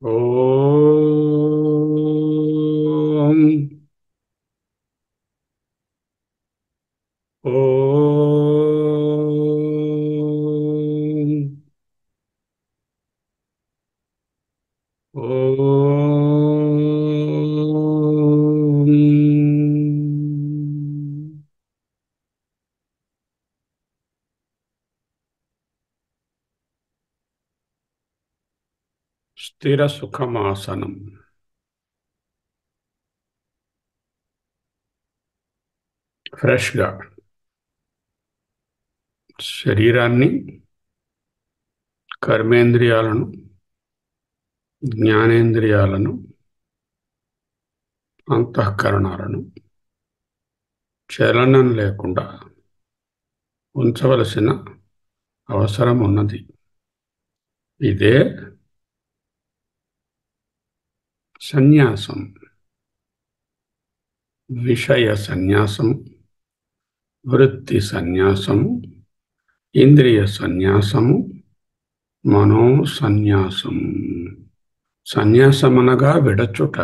ఓం ఓం ఓం స్థిర సుఖమాసనం. ఫ్రెష్గా శరీరాన్ని, కర్మేంద్రియాలను, జ్ఞానేంద్రియాలను, అంతఃకరణాలను చలనం లేకుండా ఉంచవలసిన అవసరం ఉన్నది. ఇదే సన్యాసం. విషయ సన్యాసము, వృత్తి సన్యాసము, ఇంద్రియ సన్యాసము, మనో సన్యాసము. సన్యాసమనగా విడచుట.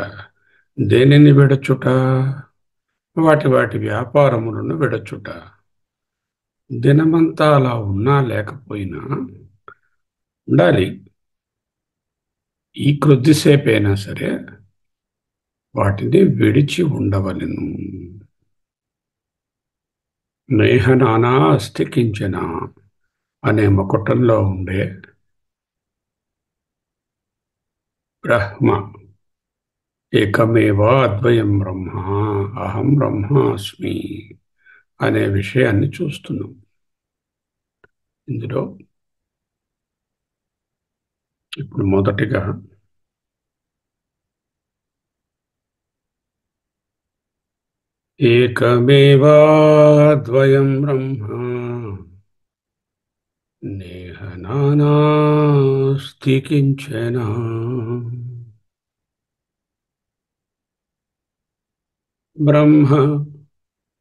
దేనిని విడచుట? వాటి వాటి వ్యాపారములను విడచుట. దినమంతా అలా ఉన్నా లేకపోయినా ఉండాలి. ఈ కొద్దిసేపైనా సరే వాటిని విడిచి ఉండవలెను. నేహనానా అస్థికించిన అనే మకుటంలో ఉండే బ్రహ్మ ఏకమేవా అద్వయం బ్రహ్మ అహం బ్రహ్మాస్మి అనే విషయాన్ని చూస్తున్నాం. ఇందులో ఇప్పుడు మొదటిగా ఏకమేవా అద్వయం బ్రహ్మ నేహ నానాస్తి కించన. బ్రహ్మ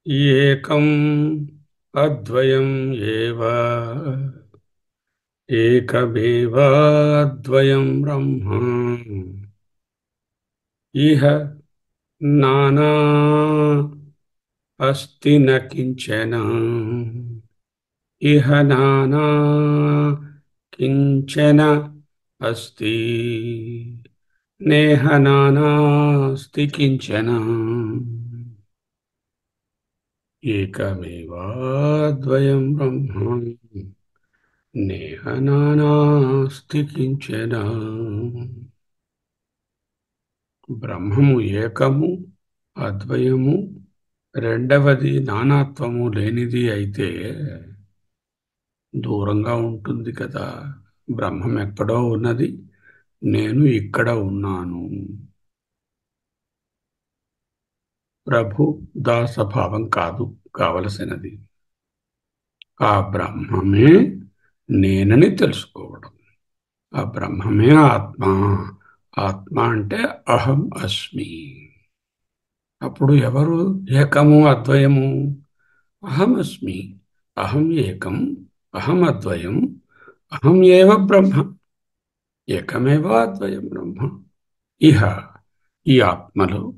ఏకం అద్వయం ఏవ ఏకమేవాద్వయం బ్రహ్మ ఇహ నానా అస్తి న కించన. ఇహ నానా కించన అస్తి నేహ నానాస్తి కించన. ఏకమేవాద్వయం బ్రహ్మ నేహ నానాస్తి కించన. బ్రహ్మము ఏకము, అద్వయము, రెండవది నానాత్వము లేనిది అయితే దూరంగా ఉంటుంది కదా. బ్రహ్మం ఎక్కడో ఉన్నది, నేను ఇక్కడ ఉన్నాను. ప్రభు దాసభావం కాదు కావలసినది. ఆ బ్రహ్మమే నేనని తెలుసుకోవడం. ఆ బ్రహ్మమే ఆత్మ. ఆత్మ అంటే అహం అస్మి. అప్పుడు ఎవరు ఏకము అద్వయము? అహం అస్మి. అహం ఏకం, అహం అద్వయం, అహం ఏవ బ్రహ్మ. ఏకమేవ అద్వయం బ్రహ్మ. ఇహ ఈ ఆత్మలో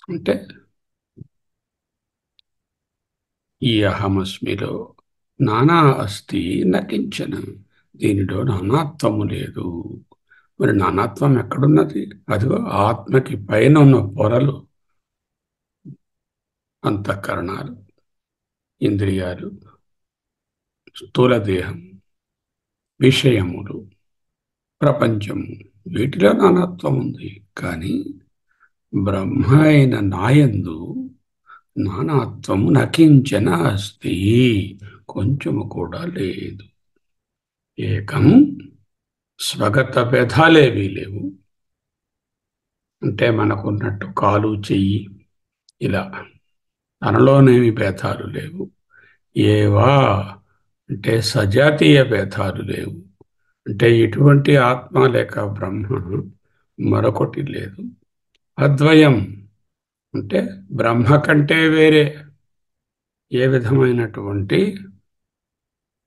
అంటే ఈ అహమస్మిలో నానా అస్తి నకించన. దీనిలో నానాత్వము లేదు. మరి నానాత్వం ఎక్కడున్నది? అదిగో ఆత్మకి పైన ఉన్న పొరలు, అంతఃకరణాలు, ఇంద్రియాలు, స్థూల దేహం, విషయములు, ప్రపంచము, వీటిలో నానాత్వం ఉంది. కానీ బ్రహ్మ అయిన నాయందు నానాత్వము నకించన అస్తి, కొంచెము కూడా లేదు. ఏకం, స్వగత భేదాలేవీ లేవు. అంటే మనకున్నట్టు కాలు, చెయ్యి ఇలా తనలోనేమి భేదాలు లేవు. ఏవా అంటే సజాతీయ భేదాలు లేవు. అంటే ఇటువంటి ఆత్మ లేక బ్రహ్మ మరొకటి లేదు. అద్వయం అంటే బ్రహ్మ కంటే వేరే ఏ విధమైనటువంటి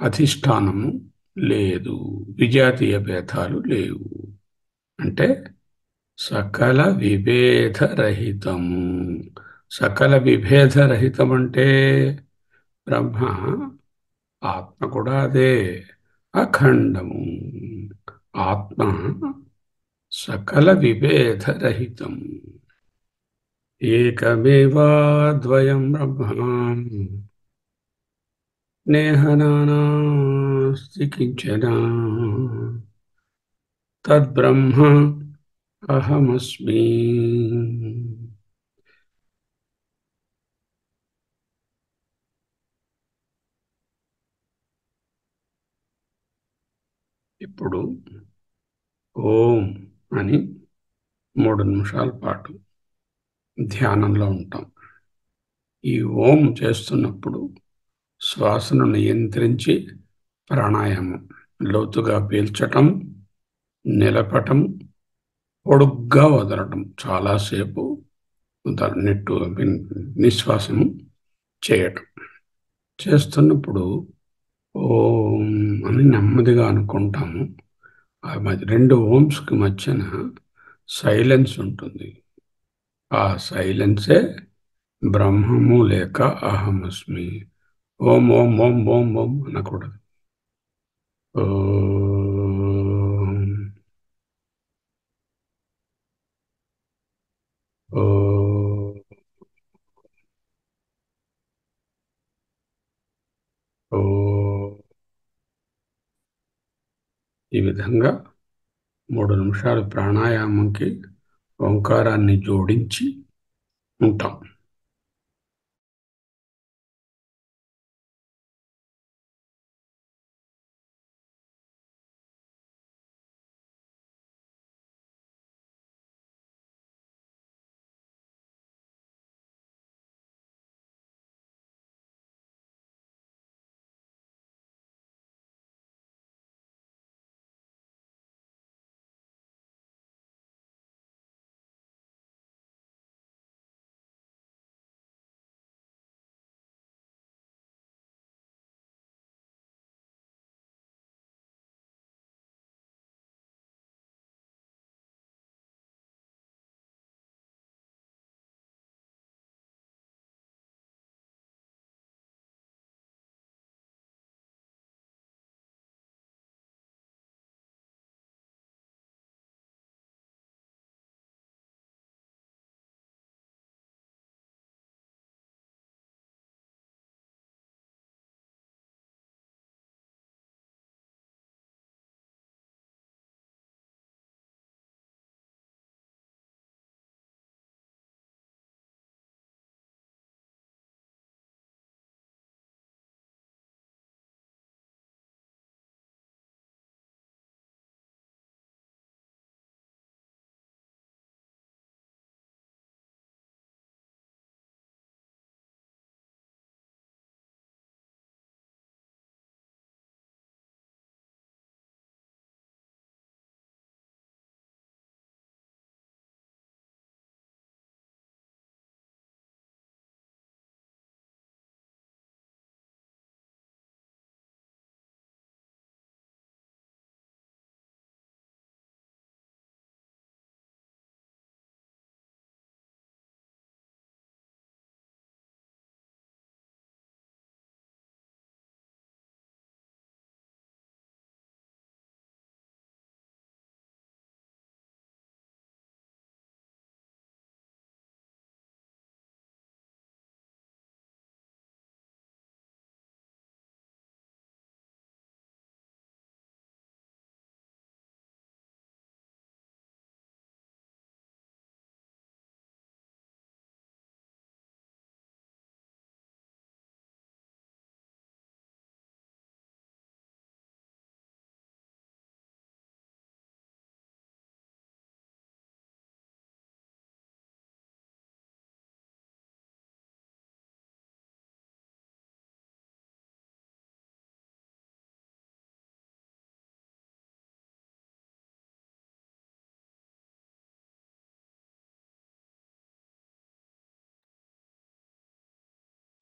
అధిష్టానము లేదు. విజాతీయ భేదాలు లేవు. అంటే సకల విభేదరహితము. సకల విభేదరహితం అంటే బ్రహ్మ, ఆత్మ కూడా అదే. అఖండము. ఆత్మ సకల విభేదరహితం. ఏకమేవాద్వయం బ్రహ్మ నేహ నానాస్తి కించన తద్బ్రహ్మ అహమస్మి. ఇప్పుడు ఓం అని 3 నిమిషాల పాటు ధ్యానంలో ఉంటాం. ఈ ఓం చేస్తున్నప్పుడు శ్వాసను నియంత్రించి ప్రాణాయామం లోతుగా పీల్చటం, నిలపటం, పొడుగ్గా వదలటం, చాలాసేపు నిశ్వాసము చేయటం. చేస్తున్నప్పుడు ఓం అని నెమ్మదిగా అనుకుంటాము. ఆ మధ్య 2 ఓంస్కి మధ్యన సైలెన్స్ ఉంటుంది. ఆ సైలెన్సే బ్రహ్మము లేక అహమస్మి. ఓం ఓం ఓం ఓం ఓం అనకూడదు. ఓం ఓం ఓం. ఈ విధంగా 3 నిమిషాలు ప్రాణాయామంకి ఓంకారాన్ని జోడించి ఉంటాం.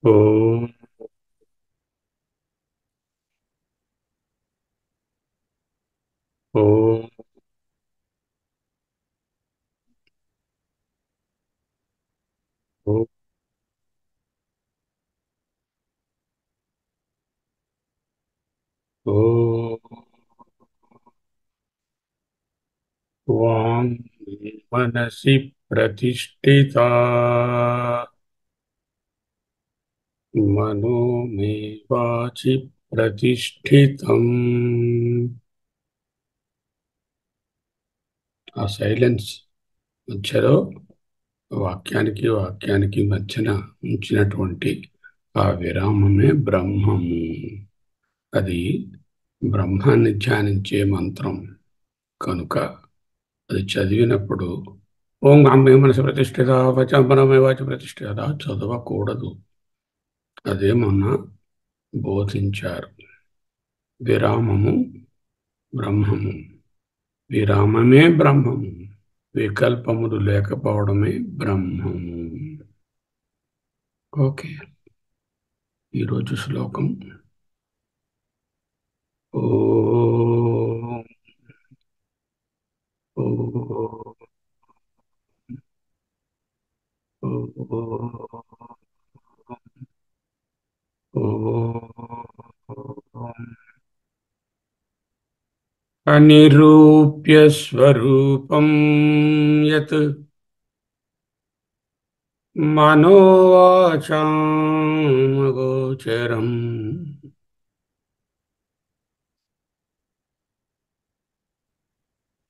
ఓం ఓం ఓ ఓ వాం మనసి ప్రతిష్ఠితా మనో మే వాచి ప్రతిష్ఠితం. ఆ సైలెన్స్ మధ్యలో వాక్యానికి వాక్యానికి మధ్యన ఉంచినటువంటి ఆ విరామమే బ్రహ్మము. అది బ్రహ్మాన్ని ధ్యానించే మంత్రం కనుక అది చదివినప్పుడు ఓం అమ్మే మనసు ప్రతిష్ఠిత వచంబనమే వాచి ప్రతిష్ఠిత చదవకూడదు. అదే మొన్న బోధించారు. విరామము బ్రహ్మము, విరామమే బ్రహ్మము, వికల్పములు లేకపోవడమే బ్రహ్మము. ఓకే. ఈరోజు శ్లోకం ఓం ఓం ఓం ఓం అనిరూప్య స్వరూపం యత్ మనోవాచాం అగోచరం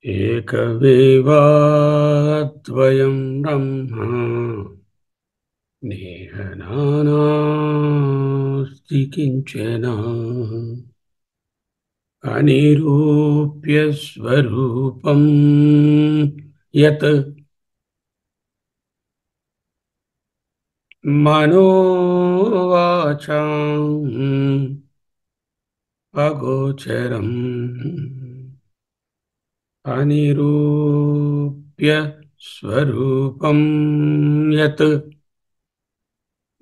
ఏకమేవాద్వయం బ్రహ్మ నేహ నానాస్తి కించన. అనిరూప్య స్వరూపం యత్ మనోవాచాం అగోచరం అనిరూప్య స్వరూపం యత్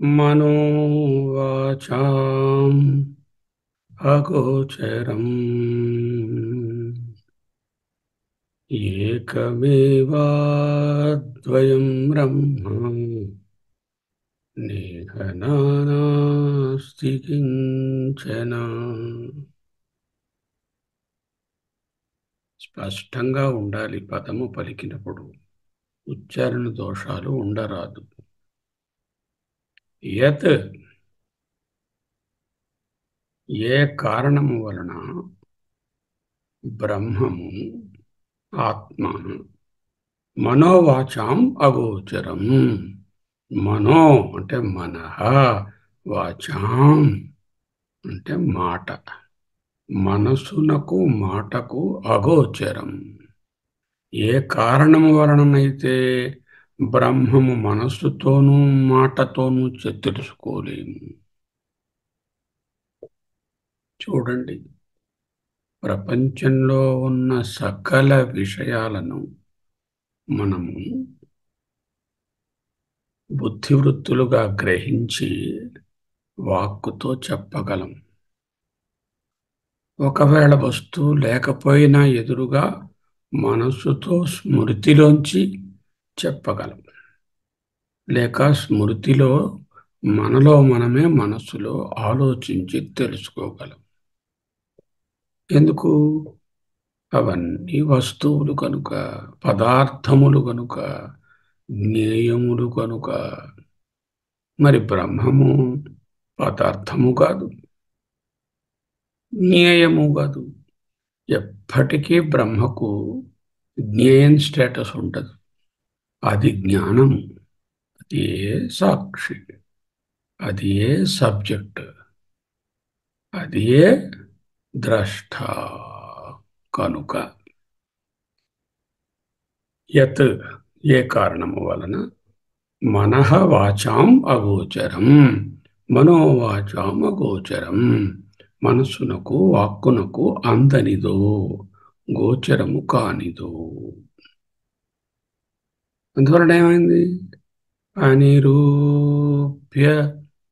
మనోవాచాం అగోచరం ఏకమేవాద్వయం బ్రహ్మ నేహ నానాస్తి కించన. స్పష్టంగా ఉండాలి పదము పలికినప్పుడు. ఉచ్చారణ దోషాలు ఉండరాదు. యత్ ఏ కారణము వలన బ్రహ్మము ఆత్మ మనోవాచాం అగోచరం. మనో అంటే మనః, వాచాం అంటే మాట, మనసునకు మాటకు అగోచరం. ఏ కారణము వలననైతే బ్రహ్మము మనస్సుతోనూ మాటతోనూ తెలుసుకోలేము. చూడండి, ప్రపంచంలో ఉన్న సకల విషయాలను మనము బుద్ధివృత్తులుగా గ్రహించి వాక్కుతో చెప్పగలం. ఒకవేళ వస్తువు లేకపోయినా ఎదురుగా మనస్సుతో స్మృతిలోంచి చెప్పగలం. లేక స్మృతిలో మనలో మనమే మనస్సులో ఆలోచించి తెలుసుకోగలం. ఎందుకు? అవన్నీ వస్తువులు కనుక, పదార్థములు కనుక, జ్ఞేయములు కనుక. మరి బ్రహ్మము పదార్థము కాదు, జ్ఞేయము కాదు. ఎప్పటికీ బ్రహ్మకు జ్ఞేయం స్టేటస్ ఉండదు. అది జ్ఞానం, అది ఏ సాక్షి, అది ఏ సబ్జెక్ట్, అది ఏ ద్రష్ట. కనుక యత్ ఏ కారణము వలన మనః వాచాం అగోచరం, మనోవాచాం అగోచరం, మనస్సునకు వాక్కునకు అందనిదో, గోచరము కానిదో. అందువలన ఏమైంది? అనిరూప్య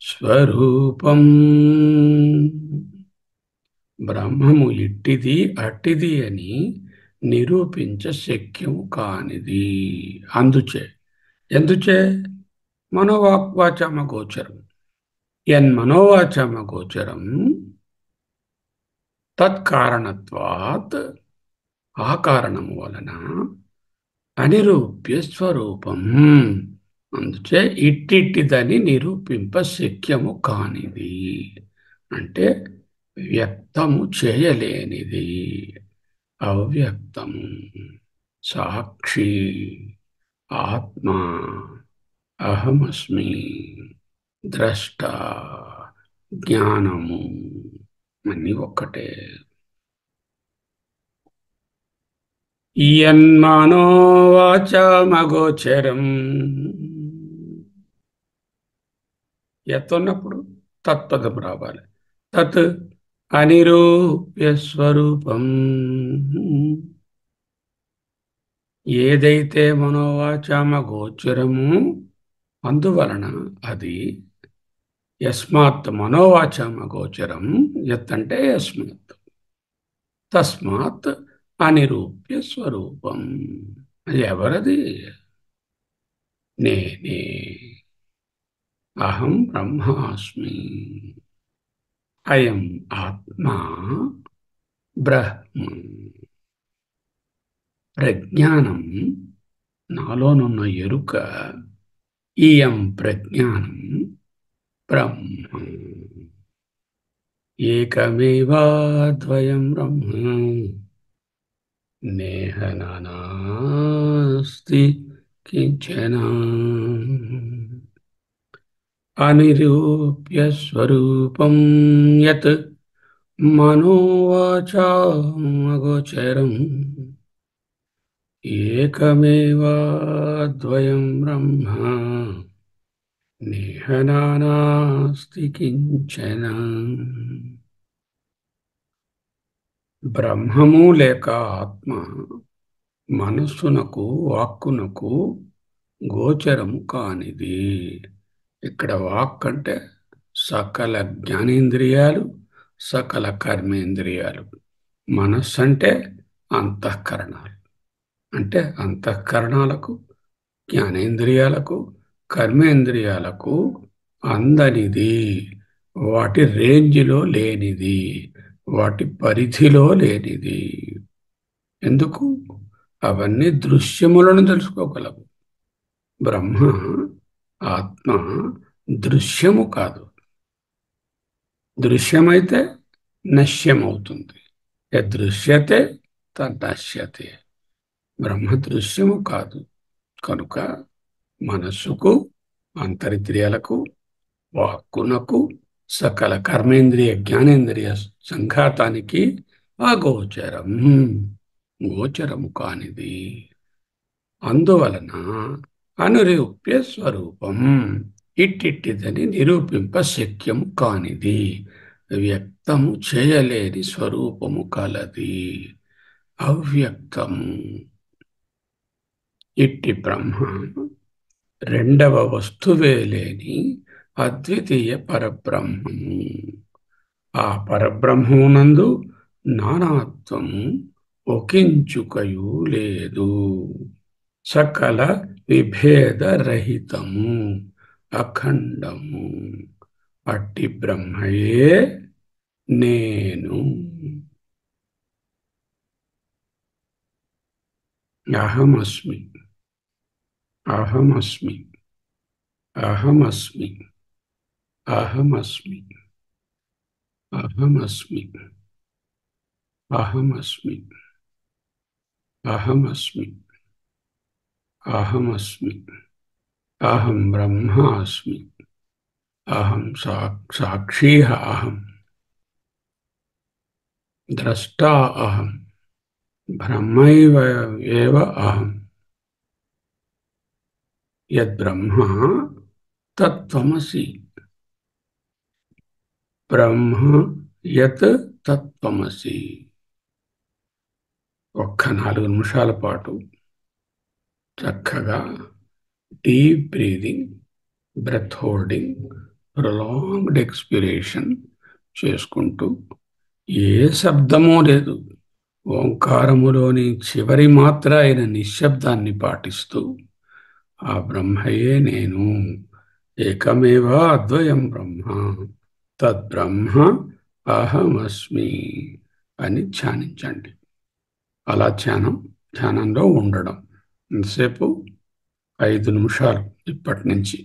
స్వరూపం. బ్రహ్మము ఇట్టిది అట్టిది అని నిరూపించ శక్యము కానిది. ఎందుచే మనోవాక్వాచామ గోచరం. యన్మనోవాచామ గోచరం తత్కారణత్వాత్, ఆ కారణము వలన అనిరూప్య స్వరూపం, అందుచే ఇట్టిట్టిదని నిరూపింప శక్యము కానిది, అంటే వ్యక్తము చేయలేనిది, అవ్యక్తము. సాక్షి ఆత్మ అహమస్మి, ద్రష్ట జ్ఞానము అన్నీ ఒక్కటే. యన్మానోవాచామగోచరం, ఎత్తున్నప్పుడు తత్పదం రావాలి. తత్ అనిరూప్య స్వరూపం, ఏదైతే మనోవాచామ గోచరము అందువలన అది యస్మాత్ మనోవాచామ గోచరం, యత్ అంటే యస్మాత్, తస్మాత్ అనిరూప్య స్వరూపం. అది ఎవరది? నేనే. అహం బ్రహ్మాస్మి. అయం ఆత్మా బ్రహ్మ. ప్రజ్ఞానం, నాలోనున్న ఎరుక, ఇయం ప్రజ్ఞానం బ్రహ్మ. ఏకమేవాద్వయం బ్రహ్మ, నేహ నానాస్తి కించన. అనిరూప్య స్వరూపం యత్ మనోవాచామగోచరం, ఏకమేవాద్వయం బ్రహ్మ, నేహ నానాస్తి కించన. బ్రహ్మము లేక ఆత్మ మనస్సునకు వాక్కునకు గోచరము కానిది. ఇక్కడ వాక్ అంటే సకల జ్ఞానేంద్రియాలు, సకల కర్మేంద్రియాలు. మనస్సు అంటే అంతఃకరణాలు. అంటే అంతఃకరణాలకు, జ్ఞానేంద్రియాలకు, కర్మేంద్రియాలకు అందనిది, వాటి రేంజ్లో లేనిది, వాటి పరిధిలో లేనిది. ఎందుకు? అవన్నీ దృశ్యములను తెలుసుకోగలవు. బ్రహ్మ ఆత్మ దృశ్యము కాదు. దృశ్యమైతే నశ్యమవుతుంది. యదృశ్యతే తన్నశ్యతే. బ్రహ్మ దృశ్యము కాదు. కనుక మనస్సుకు, అంతరింద్రియాలకు, వాక్కునకు, సకల కర్మేంద్రియ జ్ఞానేంద్రియ సంఘాతానికి అగోచరం, గోచరము కానిది. అందువలన అనురూప్య స్వరూపం, ఇట్టిట్టిదని నిరూపింప శక్యము కానిది, వ్యక్తము చేయలేని స్వరూపము కలది, అవ్యక్తము. ఇట్టి బ్రహ్మ రెండవ వస్తువే లేని అద్వితీయ పరబ్రహ్మము. ఆ పరబ్రహ్మమునందు నానాత్వము ఒకించుకయు లేదు. సకల విభేదరహితము, అఖండము. అట్టి బ్రహ్మయే నేను. అహమస్మి, అహమస్మి, అహమస్మి, అహమస్మి, అహమస్మి, అహమస్మి, అహమస్మి, అహమస్మి. అహం బ్రహ్మాస్మి. అహం సాక్షి అహం, ద్రష్టా అహం, బ్రహ్మైవ ఏవ అహం. యద్బ్రహ్మ తత్త్వమసి. బ్రహ్మ యత్ తత్త్వమసి. ఒక్క 4 నిమిషాల పాటు చక్కగా deep breathing, breath holding, prolonged expiration చేసుకుంటూ, ఏ శబ్దమూ లేదు, ఓంకారములోని చివరి మాత్ర అయిన నిశ్శబ్దాన్ని పాటిస్తూ, ఆ బ్రహ్మయే నేను ఏకమేవ అద్వయం బ్రహ్మ తద్బ్రహ్మ అహమస్మి అని ధ్యానించండి. అలా ధ్యానంలో ఉండడం ఇంతసేపు 5 నిమిషాలు ఇప్పటి నుంచి.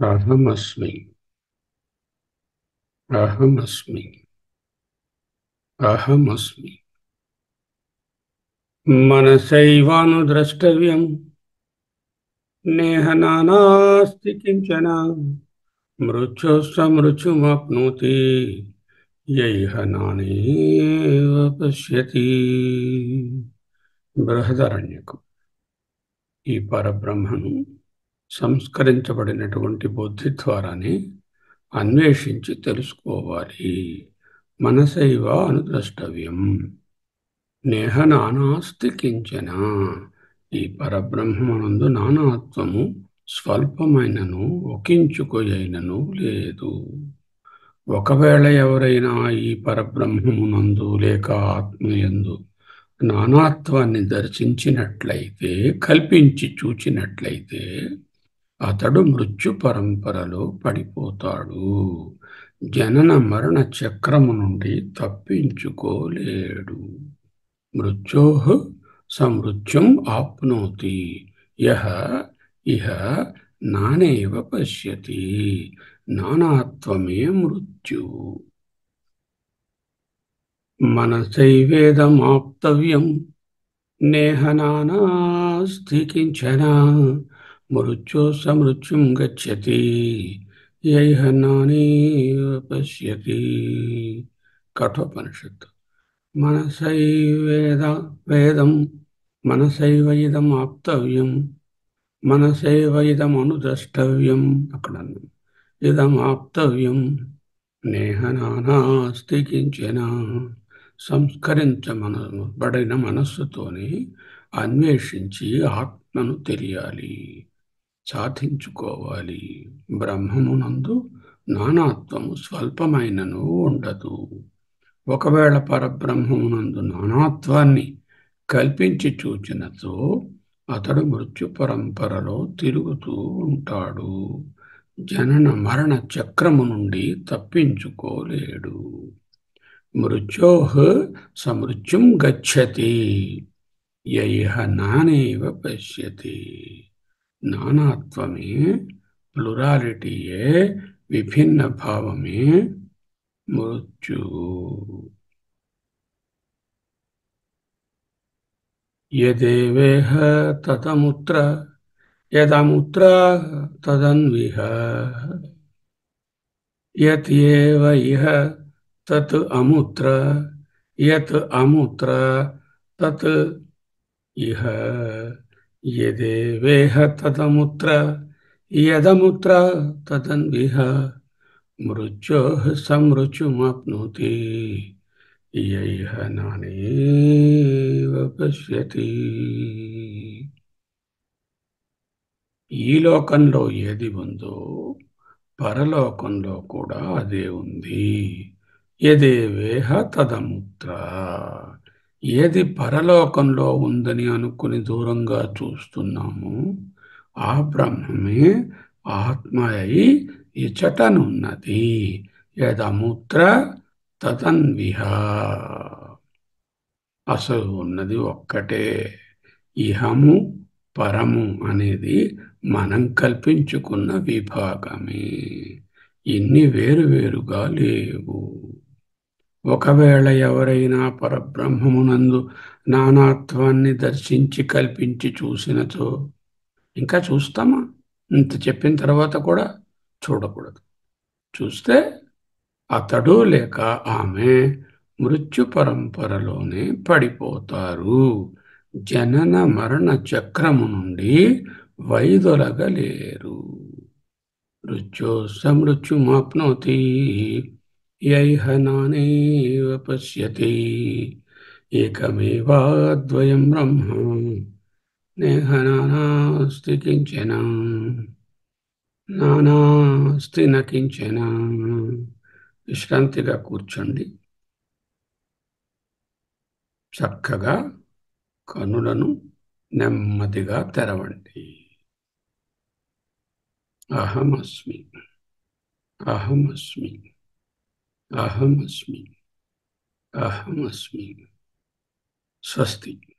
అహమస్మి. అహమస్మి. అహమస్మి. మనసైవానుద్రష్టవ్యం నేహ నానాస్తి కించన మృత్యుస్సమృత్యుమాప్నోతి యైహ నానేవ పశ్యతి. బృహదారణ్యకం. ఈ పరబ్రహ్మను సంస్కరించబడినటువంటి బుద్ధి ద్వారానే అన్వేషించి తెలుసుకోవాలి. మనసైవ అనుద్రష్టవ్యం నేహ నానాస్తి కించన. ఈ పరబ్రహ్మనందు నానాత్వము స్వల్పమైనను ఒకించుకొయైనను లేదు. ఒకవేళ ఎవరైనా ఈ పరబ్రహ్మమునందు లేక ఆత్మయందు నానాత్వాన్ని దర్శించినట్లయితే, కల్పించి చూచినట్లయితే అతడు మృత్యు పరంపరలో పడిపోతాడు. జనన మరణ చక్రము నుండి తప్పించుకోలేడు. మృత్యోః సమృత్యుం ఆప్నోతి యః ఇహ నానేవ పశ్యతి. నానాత్వమే మృత్యువు. మనసైవేదమాప్తవ్యం నేహ నానాస్తి కించన మృత్యోస్సమృత్యుం గచ్చతి యైహ నానేవ పశ్యతి. కఠోపనిషత్తు. మనసైవేద వేదం మనసైవ ఇదం ఆప్తవ్యం మనసైవ ఇదం అనుద్రష్టవ్యం. అక్కడ ఇదం ఆప్తవ్యం నేహ నానాస్తి కించన. సంస్కరించబడిన మనస్సుతోనే అన్వేషించి ఆత్మను తెలియాలి, సాధించుకోవాలి. బ్రహ్మమునందు నానాత్వము స్వల్పమైనను ఉండదు. ఒకవేళ పరబ్రహ్మమునందు నానాత్వాన్ని కల్పించి చూచినచో అతడు మృత్యు పరంపరలో తిరుగుతూ ఉంటాడు. జనన మరణ చక్రము నుండి తప్పించుకోలేడు. మృత్యోః సమృత్యుం గచ్చతి యైహ నానేవ పశ్యతి. నానాత్వమే, ప్లురాలిటీయే, విభిన్న భావమే మృత్యువు. యదేవేహ తదముత్ర యదముత్ర తదన్విహ యత్ ఏవ ఇహ తత్ అముత్ర యత్ అముత్ర తత్ ఇహ. యదేవేహ తదముత్ర యదముత్ర తదన్విహ మృత్యోః సమృత్యుమాప్నోతి యైహ నానేవ పశ్యతి. ఈ లోకంలో ఏది ఉందో పరలోకంలో కూడా అదే ఉంది. యదేవేహ తదముత్ర. ఏది పరలోకంలో ఉందని అనుకుని దూరంగా చూస్తున్నాము, ఆ బ్రహ్మమే ఆత్మ అయి ఇచటనున్నది. యదముత్ర తదన్విహ. అసలు ఉన్నది ఒక్కటే. ఇహము పరము అనేది మనం కల్పించుకున్న విభాగమే. ఇన్ని వేరువేరుగా లేవు. ఒకవేళ ఎవరైనా పరబ్రహ్మమునందు నానాత్వాన్ని దర్శించి కల్పించి చూసినచో, ఇంకా చూస్తామా? ఇంత చెప్పిన తర్వాత కూడా చూడకూడదు. చూస్తే అతడు లేక ఆమె మృత్యు పరంపరలోనే పడిపోతారు. జనన మరణ చక్రము నుండి వైదొలగలేరు. మృత్యో సమృత్యుమాప్నోతి యైహ నానేవ పశ్యతి. ఏకమేవాద్వయం బ్రహ్మ నేహ నానాస్తి కించన నానాస్తి న కించన. విశ్రాంతిగా కూర్చోండి. చక్కగా కనులను నెమ్మదిగా తెరవండి. అహమస్మి. అహమస్మి. అహమస్మి. అహమస్మి. స్వస్తి.